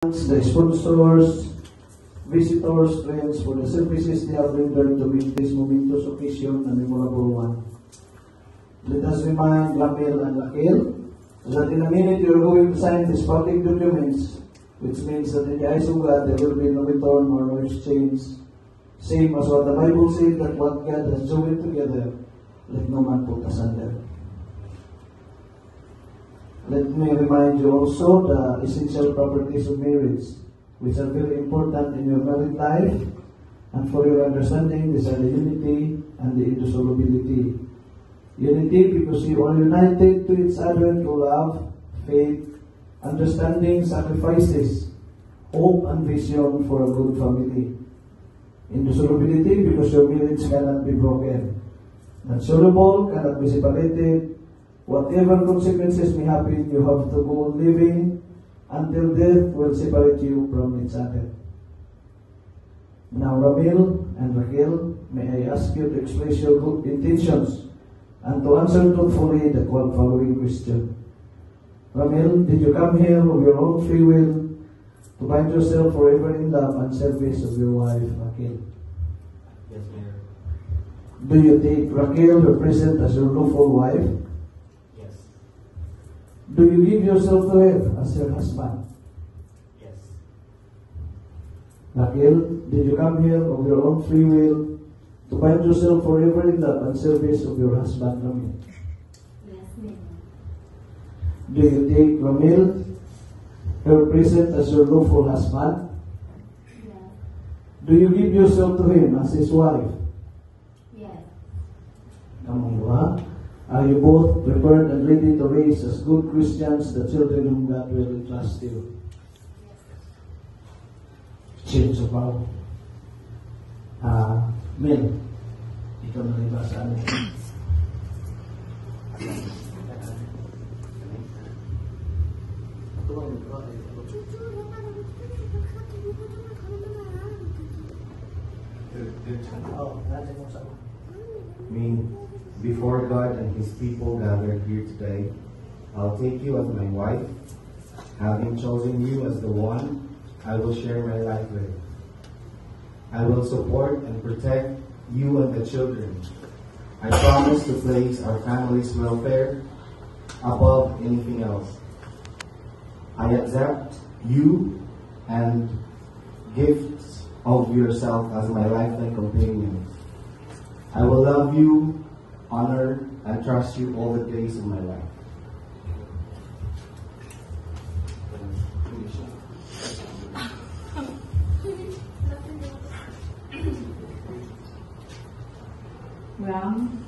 the sponsors, visitors, friends, for the services they have rendered to make this momentous occasion a memorable one. Let us remind Ramil and Raquel that in a minute you are going to sign these public documents, which means that in the eyes of God there will be no return or no exchange. Same as what the Bible said, that what God has joined together, let no man put asunder. Let me remind you also the essential properties of marriage, which are very important in your married life, and for your understanding, these are the unity and the indissolubility. Unity because you are united to each other through love, faith, understanding, sacrifices, hope, and vision for a good family. Indissolubility because your marriage cannot be broken. Insoluble, cannot be separated. Whatever consequences may happen, you have to go on living until death will separate you from each other. Now, Ramil and Raquel, may I ask you to express your good intentions and to answer truthfully the following question. Ramil, did you come here of your own free will to find yourself forever in love and service of your wife, Raquel? Yes, Mayor. Do you take Raquel represent as your lawful wife? Yes. Do you give yourself to her as your husband? Yes. Raquel, did you come here of your own free will to find yourself forever in love and service of your husband, Ramil? Yes, ma'am. Do you take Ramil represent as your lawful husband? Yes. Do you give yourself to him as his wife? Yes. Kamangwa, are you both prepared and ready to raise as good Christians the children whom God will entrust you? Change of vow. Mil, ikaw na rin ba sa amin? Me, before God and His people gathered here today, I'll take you as my wife. Having chosen you as the one I will share my life with. I will support and protect you and the children. I promise to place our family's welfare above anything else. I accept you and gifts of yourself as my lifelong companion. I will love you, honor, and trust you all the days of my life. Ram,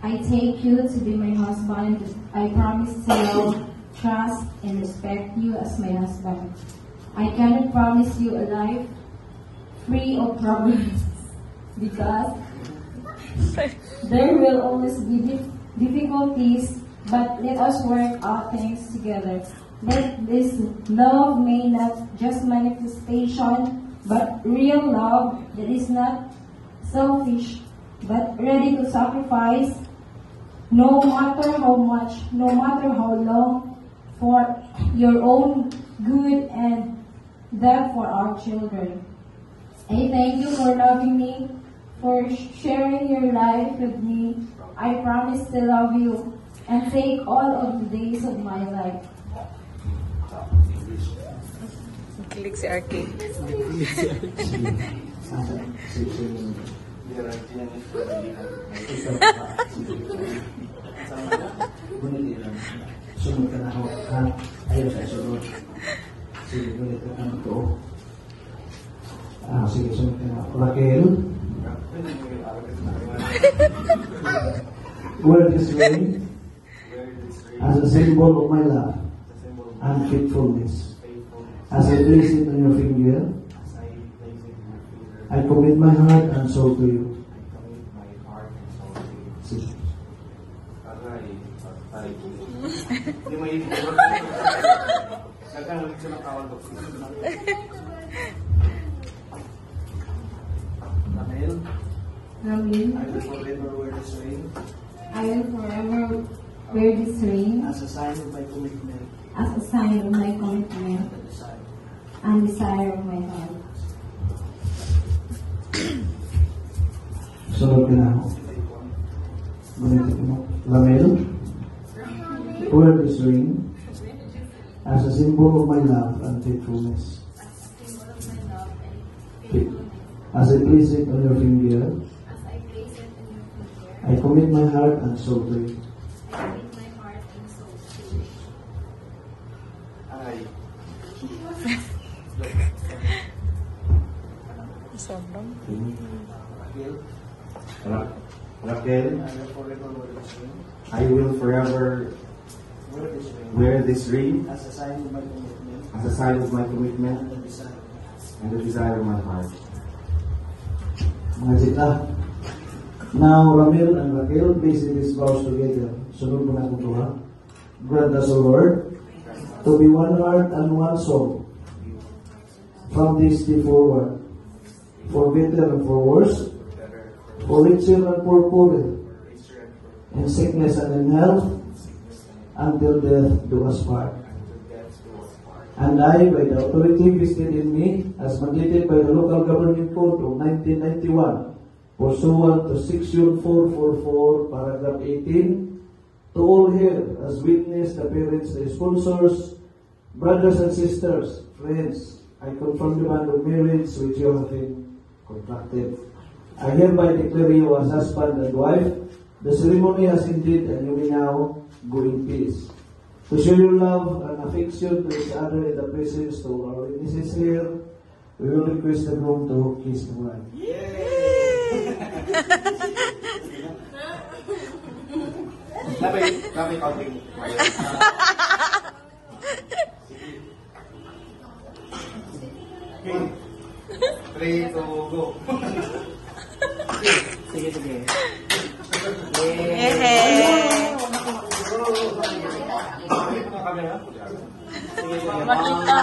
I take you to be my husband. I promise to love, trust, and respect you as my husband. I cannot promise you a life free of problems because there will always be difficulties, but let us work out things together. Let this love may not just manifestation, but real love that is not selfish, but ready to sacrifice no matter how much, no matter how long, for your own good and that for our children. I thank you for loving me, for sharing your life with me. I promise to love you and take all of the days of my life. Click si RK. Sunod ka na ako, ha? Ayaw sa sunod. Sige, ulit ka na ito. Sige, sunod ka na. Raquel? Wear this ring as a symbol of my love and faithfulness. As I place it on your finger, I commit my heart and soul to you. Sige. Ramil, I will forever wear this ring I will forever wear this ring as a sign of my commitment as a sign of my commitment and desire and desire of my heart. Sunod ka na ako. Ganitin mo. Lamel, wear this ring as a symbol of my love and faithfulness. As I place it on your finger, I commit my heart and soul to you. Sobrang. Raquel, I will forever wear this ring As a sign of my commitment as a sign of my commitment and the desire. and the desire of my heart. Mga sita. Now, Ramil and Raquel, placing these vows together. Sunod mo na kung ito, ha? Grant us, O Lord, to be one heart and one soul from this day forward, for better and for worse, for richer and for poorer, in sickness and in health, until death do us part. And I, by the authority vested in me, as mandated by the Local Government Code of 1991, pursuant to Section 444, Paragraph 18, to all here as witness, the parents, the sponsors, brothers and sisters, friends, I confirm the bond of marriage which you have been contracted. I hereby declare you as husband and wife. The ceremony has ended, and you may now go in peace. To show your love and affection to each other in the presence of our witnesses here, we will request the groom to kiss the bride. Kami counting. Okay. 3, 2, go. Sige, sige. Yay! Sige, sige. Makita.